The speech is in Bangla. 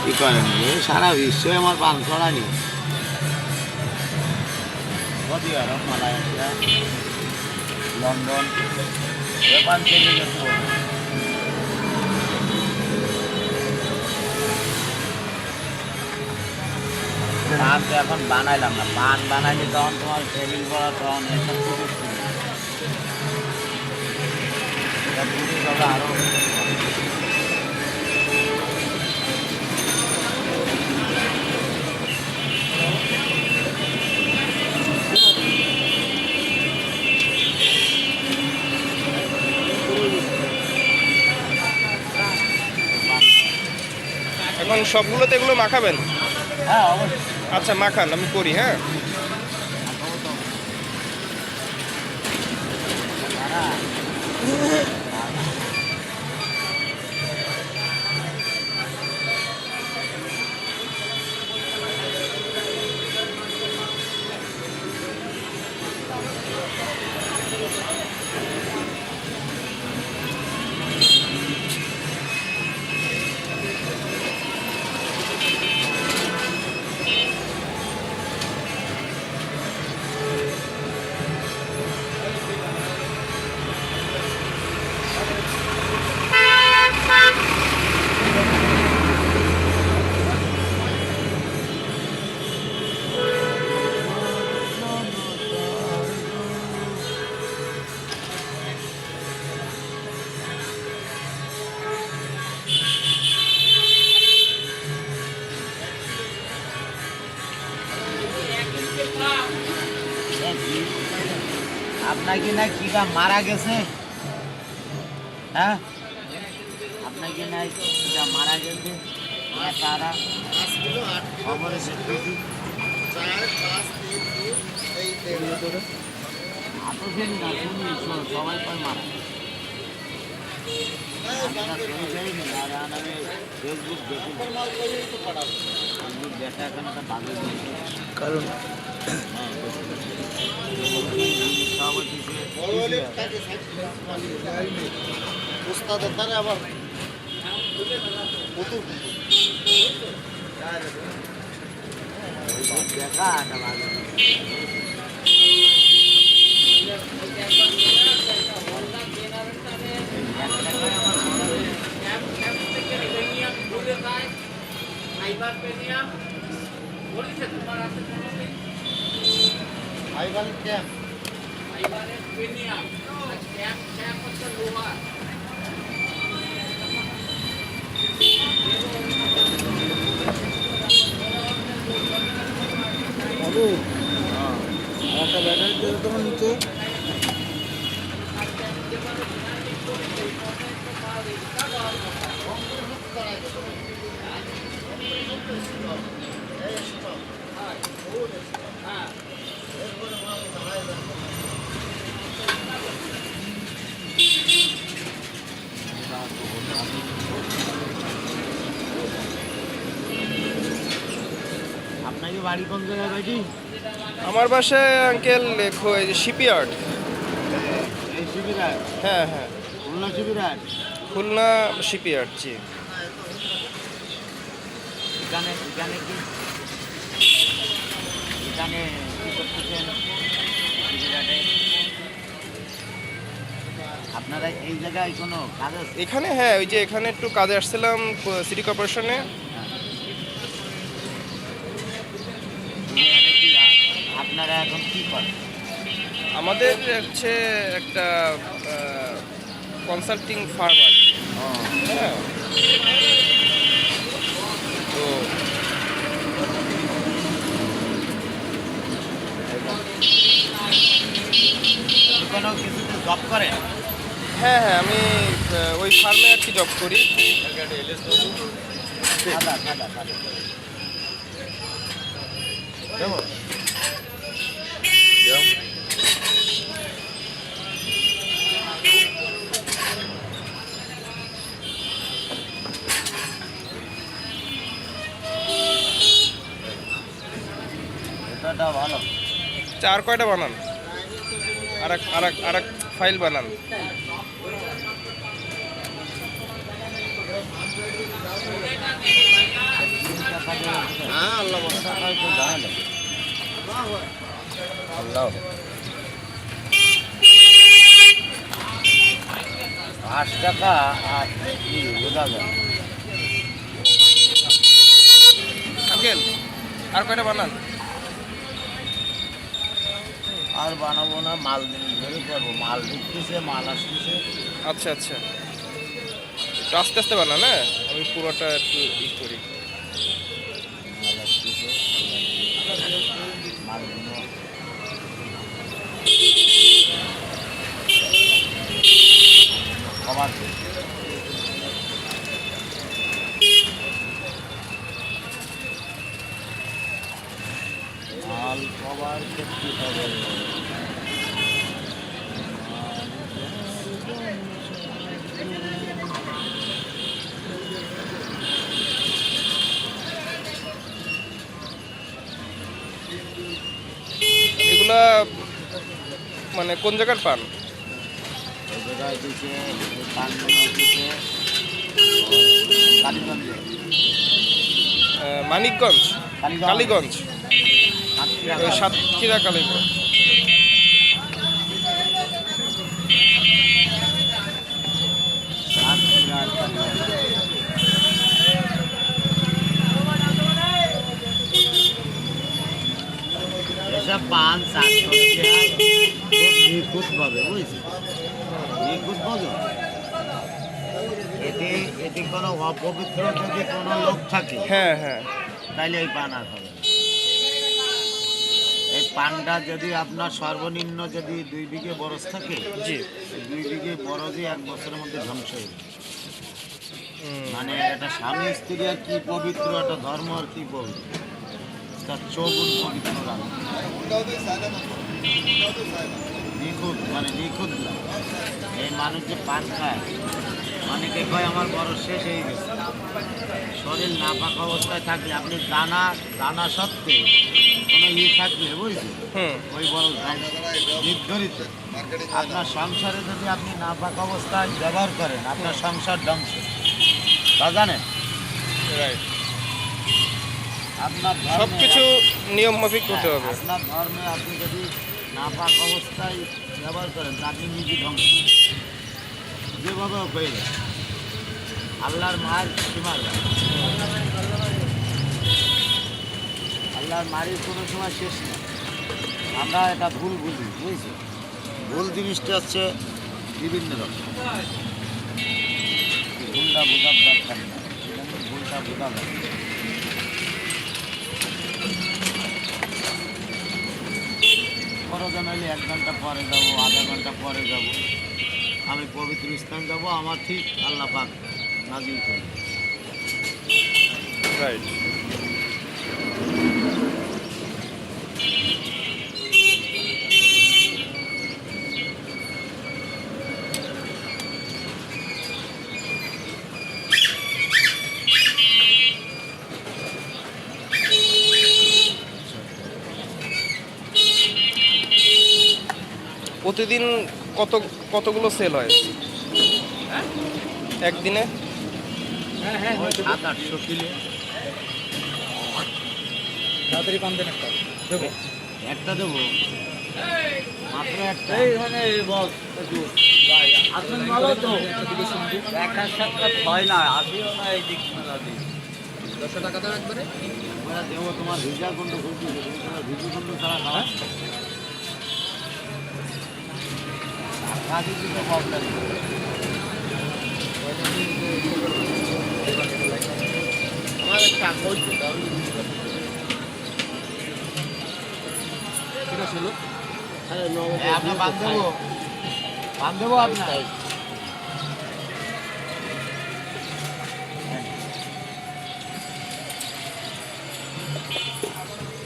কি করেন সারা বিশ্বে আমার পান ছড়ানি সৌদি আরব মালয়েশিয়া লন্ডন পান চলে গেছে পান তো এখন বানাইলাম না পান বানাইলে তখন তোমার টেবিল করা তখন এসব আরো এখন সবগুলোতে এগুলো মাখাবেন? হ্যাঁ অবশ্যই। আচ্ছা মাখান, আমি করি। হ্যাঁ আপনার কি না কিটা মারা গেছে? হ্যাঁ আপনার কি না কিটা মারা গেছে? তারা খবরে সবাই পায় মারা ফেসবুক দেখা এখন একটা বাঘে কারণ আবার দেখা একটা ব্যাটারি দিতে তোমার নিচে আপনাকে বাড়ি কোন জায়গায় বাড়ি? আমার বাসায় আঙ্কেল শিপইয়ার্ড। হ্যাঁ হ্যাঁ খুলনা শিবিরাট। খুলনা শিপইয়ার্ড। জি এখানে এখানে কি এখানে কি করতেছেন শিবিরাটে? আপনারা এই জায়গায় কোনো কাজ আছে? এখানে হ্যাঁ ওই যে এখানে একটু কাজে আসছিলাম সিটি কর্পোরেশনে। আপনারা এখন কি করেন? আমাদের হচ্ছে একটা কনসাল্টিং ফার্ম আর কি। হ্যাঁ তো কোনো কিছুতে জব করেন? হ্যাঁ হ্যাঁ আমি ওই ফার্মে আর কি জব করি। সাদা সাদা সাদা দেবো এটা ভালো। চার কয়টা বানান, আর এক ফাইল বানান। হ্যাঁ আল্লাহ বড়। টাকা একটু জানা লাগে আল্লাহ 5 টাকা আর কি বোঝা যায় আঙ্কেল আর কয়টা বানান? আর বানাবো না, মাল ধরে করবো, মাল ঢুকতেছে, মাল আসতেছে। আচ্ছা আচ্ছা, একটু আস্তে আস্তে বানান, হ্যাঁ আমি পুরোটা একটু ই করি। মাল আসতেছে, মালগুলো কমার মাল কভার করতে হবে। এগুলা মানে কোন জায়গার পান? এই জায়গায় দিচ্ছে পানগুলো দিচ্ছে কালীগঞ্জে, মানিকগঞ্জ, কালীগঞ্জ, ওই সাতক্ষীরা কালীগঞ্জ। এসব পান নিখুঁত ভাবে বুঝছি, নিখুঁত ভাবে এতে এতে কোনো অপবিত্র যদি কোনো লোক থাকে হ্যাঁ হ্যাঁ, তাইলে এই পান আর হবে না। এই পানটা যদি আপনার সর্বনিম্ন যদি 2 বিঘে বরজ থাকে, জি, 2 বিঘে বরজে 1 বছরের মধ্যে ধ্বংস হয়ে যাবে। মানে একটা স্বামী স্ত্রী আর কি পবিত্র, একটা ধর্ম আর কি পবিত্র, তার চৌগুণ পবিত্র রাখে। নিখুঁত মানে নিখুঁত না। এই মানুষ যে পান খায়, অনেকে কয় আমার বরজ শেষ হয়ে গেছে। শরীর না পাকা অবস্থায় থাকলে আপনি দানা দানা সত্ত্বে কোনো থাকলে বুঝলি ওই বরজ ধ্বংস নির্ধারিত। আপনার সংসারে যদি আপনি না পাকা অবস্থায় ব্যবহার করেন, আপনার সংসার ধ্বংস, তা জানেন? রাইট, আপনার সব কিছু নিয়ম মাফিক করতে হবে। আপনার ধর্মে আপনি যদি নাপাক অবস্থায় ব্যবহার করেন তা আপনি নিজে ধ্বংস, যেভাবে হয়ে যায়। আল্লাহর মার সীমার, আল্লাহর মারির কোনো সময় শেষ না। আমরা এটা ভুল বুঝি, বুঝছি। ভুল জিনিসটা হচ্ছে বিভিন্ন রকম, ভুলটা বোঝার দরকার না, ভুলটা বোঝা যায়। প্রয়োজন হলে 1 ঘন্টা পরে যাবো, আধা ঘন্টা পরে যাব, আমি পবিত্র স্থান যাব, আমার ঠিক আল্লাহ পাক নাজিল করবে। রাইট, প্রতিদিন কতগুলো সেল হয় একদিনে? 700-800 কিলো। তাড়াতাড়ি পান দেন একটা দেবো, একটা দেবো মাত্র একটা। এইখানে বস আসুন, ভালো তো একটা সাক্ষাৎ হয় না, আসিও না এই দিক মেলা দিক। 10 টাকা দাও একবারে। আমরা দেবো তোমার ভিজা কোন ঘুরতে, তোমার ভিজু কোন ছাড়া খাওয়া কাজে দিতে প্রবলেম। আমার একটা কই ঠিক আছে, আপনার বান্ধব আপনার